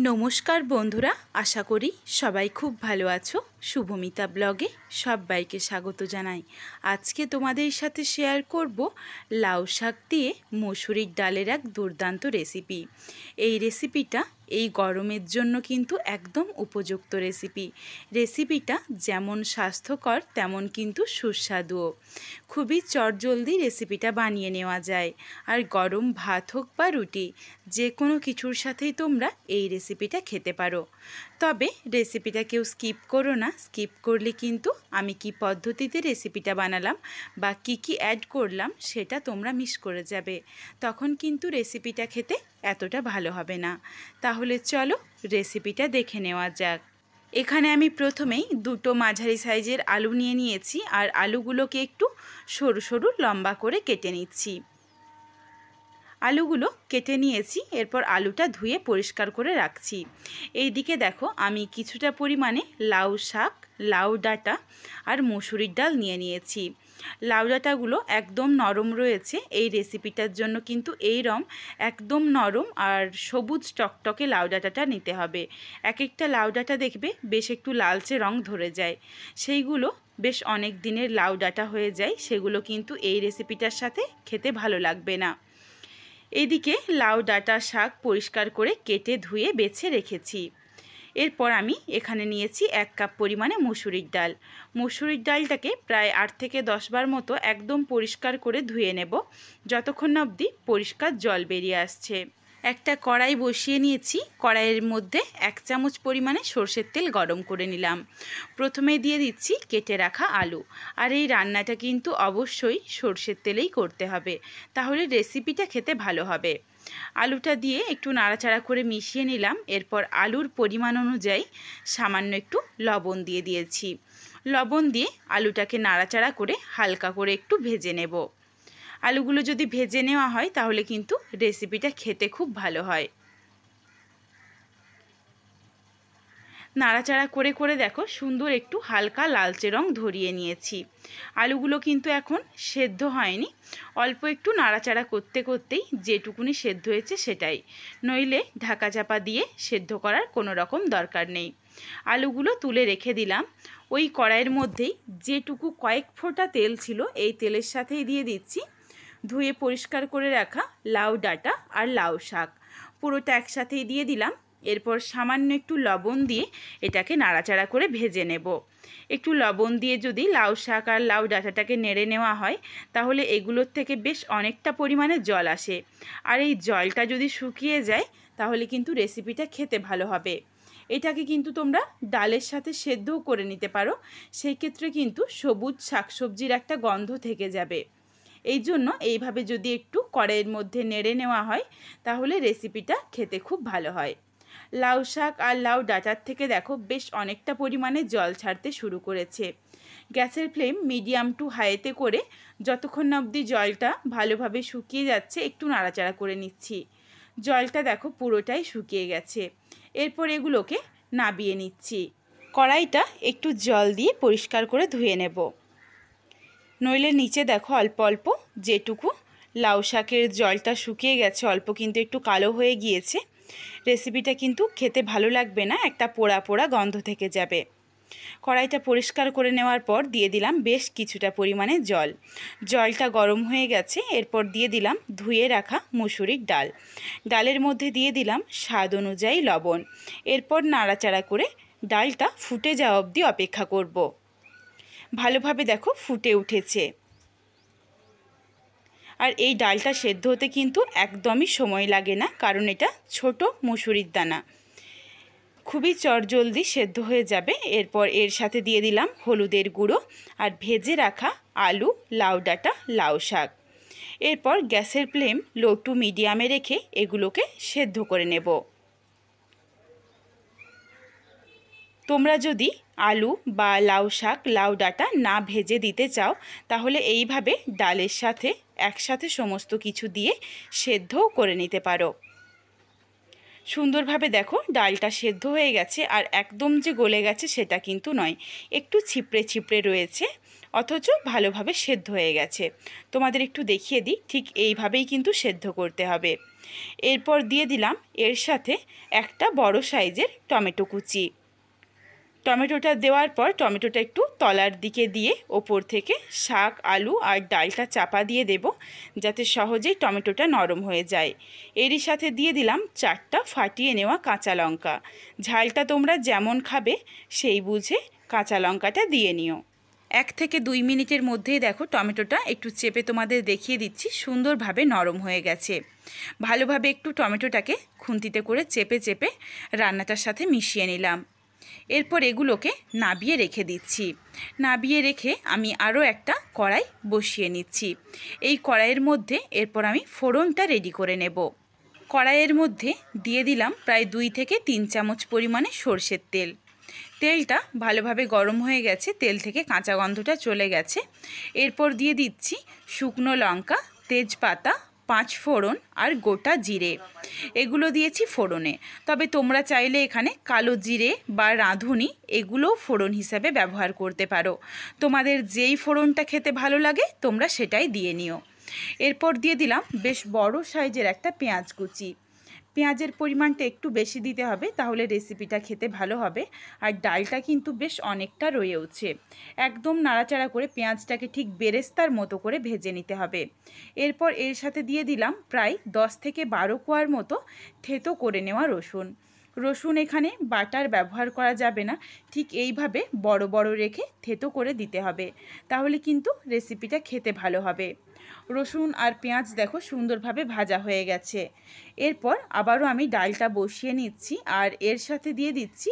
নমস্কার বন্ধুরা, আশা করি সবাই খুব ভালো আছো। শুভমিতা ব্লগে সবাইকে স্বাগত জানাই। আজকে তোমাদের সাথে শেয়ার করব লাউ শাক দিয়ে মসুরির ডালের এক দুর্দান্ত রেসিপি। এই রেসিপিটা এই গরমের জন্য কিন্তু একদম উপযুক্ত রেসিপিটা যেমন স্বাস্থ্যকর তেমন কিন্তু সুস্বাদুও। খুবই চটজলদি রেসিপিটা বানিয়ে নেওয়া যায়, আর গরম ভাত হোক বা রুটি, যে কোনো কিছুর সাথেই তোমরা এই রেসিপিটা খেতে পারো। তবে রেসিপিটা কেউ স্কিপ করো না, স্কিপ করলে কিন্তু আমি কি পদ্ধতিতে রেসিপিটা বানালাম বা কি অ্যাড করলাম সেটা তোমরা মিস করে যাবে, তখন কিন্তু রেসিপিটা খেতে এতটা ভালো হবে না। তাহলে চলো রেসিপিটা দেখে নেওয়া যাক। এখানে আমি প্রথমেই দুটো মাঝারি সাইজের আলু নিয়ে নিয়েছি, আর আলুগুলোকে একটু সরু সরু লম্বা করে কেটে নিচ্ছি। আলুগুলো কেটে নিয়েছি, এরপর আলুটা ধুয়ে পরিষ্কার করে রাখছি। এইদিকে দেখো আমি কিছুটা পরিমাণে লাউ শাক, লাউ ডাঁটা আর মসুরির ডাল নিয়ে নিয়েছি। লাউ ডাঁটাগুলো একদম নরম রয়েছে, এই রেসিপিটার জন্য কিন্তু একদম নরম আর সবুজ টকটকে লাউ ডাঁটাটা নিতে হবে। এক একটা লাউ ডাঁটা দেখবে বেশ একটু লালচে রং ধরে যায়, সেইগুলো বেশ অনেক দিনের লাউ ডাঁটা হয়ে যায়, সেগুলো কিন্তু এই রেসিপিটার সাথে খেতে ভালো লাগবে না। এদিকে লাউ ডাঁটা শাক পরিষ্কার করে কেটে ধুয়ে বেছে রেখেছি। এরপর আমি এখানে নিয়েছি 1 কাপ পরিমাণে মসুরির ডাল। মসুরির ডালটাকে প্রায় 8 থেকে 10 বার মতো একদম পরিষ্কার করে ধুয়ে নেব, যতক্ষণ না অবধি পরিষ্কার জল বেরিয়ে আসছে। একটা কড়াই বসিয়ে নিয়েছি, কড়াইয়ের মধ্যে 1 চামচ পরিমাণে সরষের তেল গরম করে নিলাম। প্রথমে দিয়ে দিচ্ছি কেটে রাখা আলু, আর এই রান্নাটা কিন্তু অবশ্যই সরষের তেলেই করতে হবে, তাহলে রেসিপিটা খেতে ভালো হবে। আলুটা দিয়ে একটু নাড়াচাড়া করে মিশিয়ে নিলাম। এরপর আলুর পরিমাণ অনুযায়ী সামান্য একটু লবণ দিয়ে দিয়েছি। লবণ দিয়ে আলুটাকে নাড়াচাড়া করে হালকা করে একটু ভেজে নেব। আলুগুলো যদি ভেজে নেওয়া হয় তাহলে কিন্তু রেসিপিটা খেতে খুব ভালো হয়। নাড়াচাড়া করে করে দেখো সুন্দর একটু হালকা লালচে রং ধরিয়ে নিয়েছি। আলুগুলো কিন্তু এখন সেদ্ধ হয়নি, অল্প একটু নাড়াচাড়া করতে করতেই যেটুকুনি সেদ্ধ হয়েছে সেটাই, নইলে ঢাকা চাপা দিয়ে সেদ্ধ করার কোনো রকম দরকার নেই। আলুগুলো তুলে রেখে দিলাম। ওই কড়াইয়ের মধ্যেই যেটুকু কয়েক ফোঁটা তেল ছিল, এই তেলের সাথেই দিয়ে দিচ্ছি ধুয়ে পরিষ্কার করে রাখা লাউ ডাঁটা আর লাউ শাক, পুরোটা একসাথেই দিয়ে দিলাম। এরপর সামান্য একটু লবণ দিয়ে এটাকে নাড়াচাড়া করে ভেজে নেব। একটু লবণ দিয়ে যদি লাউ শাক আর লাউ ডাঁটাটাকে নেড়ে নেওয়া হয় তাহলে এগুলোর থেকে বেশ অনেকটা পরিমাণে জল আসে, আর এই জলটা যদি শুকিয়ে যায় তাহলে কিন্তু রেসিপিটা খেতে ভালো হবে। এটাকে কিন্তু তোমরা ডালের সাথে সেদ্ধও করে নিতে পারো, সেই ক্ষেত্রে কিন্তু সবুজ শাকসবজির একটা গন্ধ থেকে যাবে। এই জন্য এইভাবে যদি একটু কড়াইয়ের মধ্যে নেড়ে নেওয়া হয় তাহলে রেসিপিটা খেতে খুব ভালো হয়। লাউ শাক আর লাউ ডাঁটার থেকে দেখো বেশ অনেকটা পরিমাণে জল ছাড়তে শুরু করেছে। গ্যাসের ফ্লেম মিডিয়াম টু হাইতে করে যতক্ষণ না অবধি জলটা ভালোভাবে শুকিয়ে যাচ্ছে একটু নাড়াচাড়া করে নিচ্ছি। জলটা দেখো পুরোটাই শুকিয়ে গেছে। এরপর এগুলোকে নাবিয়ে নিচ্ছি। কড়াইটা একটু জল দিয়ে পরিষ্কার করে ধুয়ে নেব, নইলে নিচে দেখো অল্প অল্প যেটুকু লাউ শাকের জলটা শুকিয়ে গেছে, অল্প কিন্তু একটু কালো হয়ে গিয়েছে। রেসিপিটা কিন্তু খেতে ভালো লাগবে না, একটা পোড়া পোড়া গন্ধ থেকে যাবে। কড়াইটা পরিষ্কার করে নেওয়ার পর দিয়ে দিলাম বেশ কিছুটা পরিমাণে জল। জলটা গরম হয়ে গেছে, এরপর দিয়ে দিলাম ধুয়ে রাখা মসুরির ডাল। ডালের মধ্যে দিয়ে দিলাম স্বাদ অনুযায়ী লবণ। এরপর নাড়াচাড়া করে ডালটা ফুটে যাওয়া অবধি অপেক্ষা করব। ভালোভাবে দেখো ফুটে উঠেছে, আর এই ডালটা সেদ্ধ হতে কিন্তু একদমই সময় লাগে না, কারণ এটা ছোট মসুরির দানা, খুবই চটজলদি সেদ্ধ হয়ে যাবে। এরপর এর সাথে দিয়ে দিলাম হলুদের গুঁড়ো আর ভেজে রাখা আলু, লাউ ডাঁটা, লাউ শাক। এরপর গ্যাসের ফ্লেম লো টু মিডিয়ামে রেখে এগুলোকে সেদ্ধ করে নেব। তোমরা যদি আলু বা লাউ শাক, লাউ ডাঁটা না ভেজে দিতে চাও তাহলে এইভাবে ডালের সাথে একসাথে সমস্ত কিছু দিয়ে সেদ্ধও করে নিতে পারো। সুন্দরভাবে দেখো ডালটা সেদ্ধ হয়ে গেছে, আর একদম যে গলে গেছে সেটা কিন্তু নয়, একটু ছিপড়ে ছিপড়ে রয়েছে, অথচ ভালোভাবে সেদ্ধ হয়ে গেছে। তোমাদের একটু দেখিয়ে দিই, ঠিক এইভাবেই কিন্তু সেদ্ধ করতে হবে। এরপর দিয়ে দিলাম এর সাথে একটা বড় সাইজের টমেটো কুচি। টমেটোটা দেওয়ার পর টমেটোটা একটু তলার দিকে দিয়ে ওপর থেকে শাক, আলু আর ডালটা চাপা দিয়ে দেব, যাতে সহজেই টমেটোটা নরম হয়ে যায়। এরই সাথে দিয়ে দিলাম 4টা ফাটিয়ে নেওয়া কাঁচা লঙ্কা। ঝালটা তোমরা যেমন খাবে সেই বুঝে কাঁচা লঙ্কাটা দিয়ে নিও। 1 থেকে 2 মিনিটের মধ্যেই দেখো টমেটোটা একটু চেপে তোমাদের দেখিয়ে দিচ্ছি সুন্দরভাবে নরম হয়ে গেছে। ভালোভাবে একটু টমেটোটাকে খুন্তিতে করে চেপে চেপে রান্নাটার সাথে মিশিয়ে নিলাম। এরপর এগুলোকে নাবিয়ে রেখে দিচ্ছি। নাবিয়ে রেখে আমি আরও একটা কড়াই বসিয়ে নিচ্ছি। এই কড়াইয়ের মধ্যে এরপর আমি ফোড়নটা রেডি করে নেব। কড়াইয়ের মধ্যে দিয়ে দিলাম প্রায় 2 থেকে 3 চামচ পরিমাণে সরষের তেল। তেলটা ভালোভাবে গরম হয়ে গেছে, তেল থেকে কাঁচা গন্ধটা চলে গেছে। এরপর দিয়ে দিচ্ছি শুকনো লঙ্কা, তেজপাতা, 5 ফোড়ন আর গোটা জিরে। এগুলো দিয়েছি ফোড়নে, তবে তোমরা চাইলে এখানে কালো জিরে বা রাঁধুনি এগুলোও ফোড়ন হিসাবে ব্যবহার করতে পারো। তোমাদের যেই ফোড়নটা খেতে ভালো লাগে তোমরা সেটাই দিয়ে নিও। এরপর দিয়ে দিলাম বেশ বড় সাইজের একটা পেঁয়াজ কুচি। পেঁয়াজের পরিমাণটা একটু বেশি দিতে হবে, তাহলে রেসিপিটা খেতে ভালো হবে। আর ডালটা কিন্তু বেশ অনেকটা রয়েছে। একদম নাড়াচাড়া করে পেঁয়াজটাকে ঠিক বেরেস্তার মতো করে ভেজে নিতে হবে। এরপর এর সাথে দিয়ে দিলাম প্রায় 10 থেকে 12 কোয়ার মতো থেতো করে নেওয়া রসুন। রসুন এখানে বাটার ব্যবহার করা যাবে না, ঠিক এইভাবে বড় বড় রেখে থেতো করে দিতে হবে, তাহলে কিন্তু রেসিপিটা খেতে ভালো হবে। রসুন আর পেঁয়াজ দেখো সুন্দরভাবে ভাজা হয়ে গেছে। এরপর আবারও আমি ডালটা বসিয়ে নিচ্ছি আর এর সাথে দিয়ে দিচ্ছি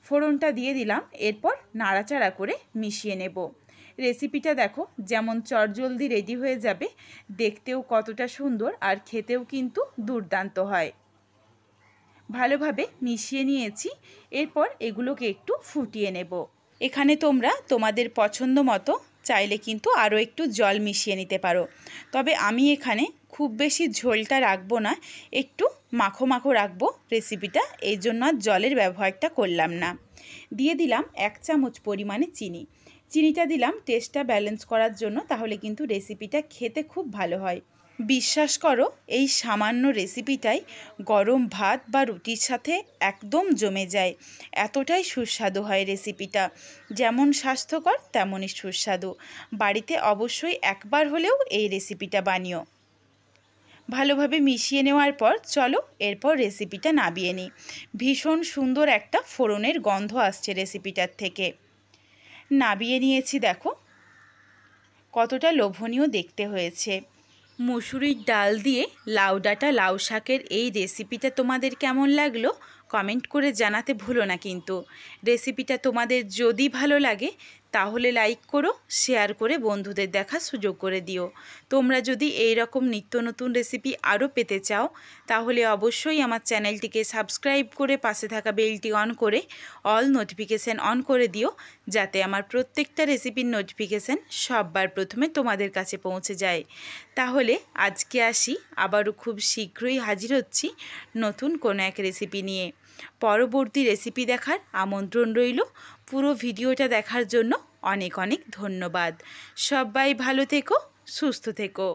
ফোড়নটা দিয়ে দিলাম। এরপর নাড়াচাড়া করে মিশিয়ে নেব। রেসিপিটা দেখো যেমন চটজলদি রেডি হয়ে যাবে, দেখতেও কতটা সুন্দর আর খেতেও কিন্তু দুর্দান্ত হয়। ভালোভাবে মিশিয়ে নিয়েছি। এরপর এগুলোকে একটু ফুটিয়ে নেব। এখানে তোমরা তোমাদের পছন্দ মতো চাইলে কিন্তু আরও একটু জল মিশিয়ে নিতে পারো, তবে আমি এখানে খুব বেশি ঝোলটা রাখবো না, একটু মাখো মাখো রাখবো রেসিপিটা, এই জন্য আর জলের ব্যবহারটা করলাম না। দিয়ে দিলাম 1 চামচ পরিমাণে চিনি। চিনিটা দিলাম টেস্টটা ব্যালেন্স করার জন্য, তাহলে কিন্তু রেসিপিটা খেতে খুব ভালো হয়। বিশ্বাস করো এই সামান্য রেসিপিটাই গরম ভাত বা রুটির সাথে একদম জমে যায়, এতটাই সুস্বাদু হয় রেসিপিটা। যেমন স্বাস্থ্যকর তেমনই সুস্বাদু। বাড়িতে অবশ্যই একবার হলেও এই রেসিপিটা বানিও। ভালোভাবে মিশিয়ে নেওয়ার পর চলো এরপর রেসিপিটা নাবিয়ে নিই। ভীষণ সুন্দর একটা ফোড়নের গন্ধ আসছে রেসিপিটার থেকে। নাবিয়ে নিয়েছি, দেখো কতটা লোভনীয় দেখতে হয়েছে। মুসুরির ডাল দিয়ে লাউ ডাঁটা লাউ শাকের এই রেসিপিটা তোমাদের কেমন লাগলো কমেন্ট করে জানাতে ভুলো না কিন্তু। রেসিপিটা তোমাদের যদি ভালো লাগে তাহলে লাইক করো, শেয়ার করে বন্ধুদের দেখার সুযোগ করে দিও। তোমরা যদি এই রকম নিত্য নতুন রেসিপি আরও পেতে চাও তাহলে অবশ্যই আমার চ্যানেলটিকে সাবস্ক্রাইব করে পাশে থাকা বেলটি অন করে অল নোটিফিকেশান অন করে দিও, যাতে আমার প্রত্যেকটা রেসিপির নোটিফিকেশান সববার প্রথমে তোমাদের কাছে পৌঁছে যায়। তাহলে আজকে আসি, আবারও খুব শীঘ্রই হাজির হচ্ছি নতুন কোনো এক রেসিপি নিয়ে। পরবর্তী রেসিপি দেখার আমন্ত্রণ রইল। পুরো ভিডিওটা দেখার জন্য অনেক অনেক ধন্যবাদ। সবাই ভালো থেকো, সুস্থ থেকো।